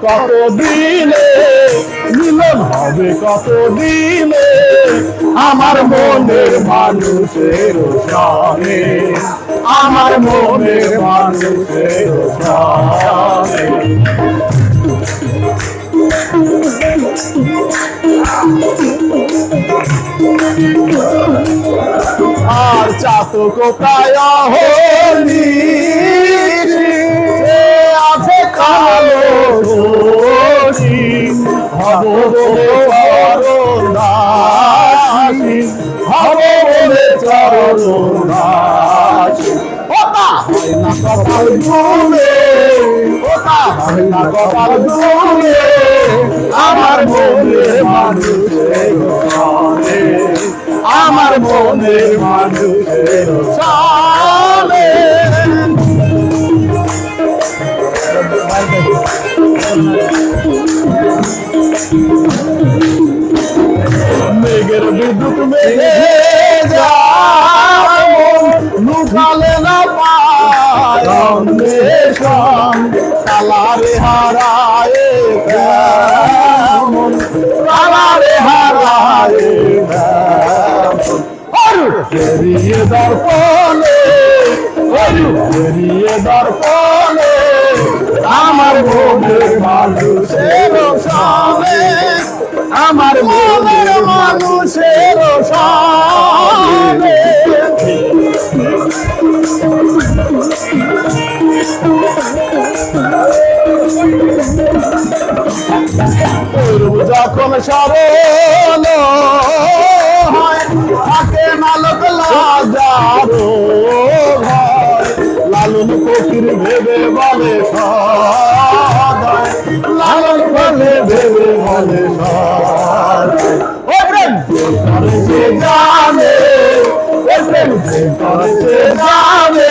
কত দিনে মিলন হবে, কত দিনে আমার মনের মানুষের সঙ্গে, আমার মনের মানুষের সঙ্গে। আর চাতক প্রায় হলি আছে কালো ঘড়ি, হব বলে চরণদাসী, হব বলে চরণদাসী। ওটা হয় না কপাল দুলে, ওটা হয় না কপাল দুলে আমার মনের মানুষের সঙ্গে, আমার মনের মানুষের সঙ্গে। মেঘের বিদ্যুৎ মেঘে লুকালে না পায় অন্বেষণ, কালারে হারায় কেমন, কালারে হারায় বেরিয়ে দর্পণে, বেরিয়ে দর্পণে আমার মনের মানুষের সঙ্গে, আমার মনের মানুষের সঙ্গে। যখন স্মরণ হয় থাকে নালক লাজারো ভয়, লালন ফকির ভেবে বলে সদয়, লালন বলে ভেবে বলে সদয়। ও প্রেম করেছে জানে, ও প্রেম করেছে জানে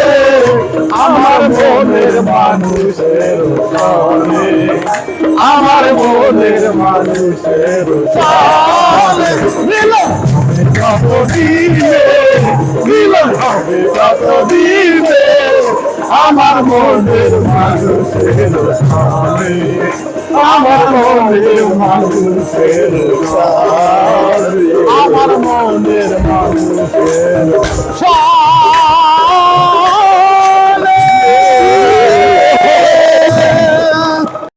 আমার মনের মানুষের সঙ্গে, আমার মনের মানুষের সঙ্গে। মিলন হবে কত দিনে, মিলন হবে কত দিনে আমার মনের মানুষের সঙ্গে, আমার মনের মানুষের সঙ্গে, আমার মনের মানুষের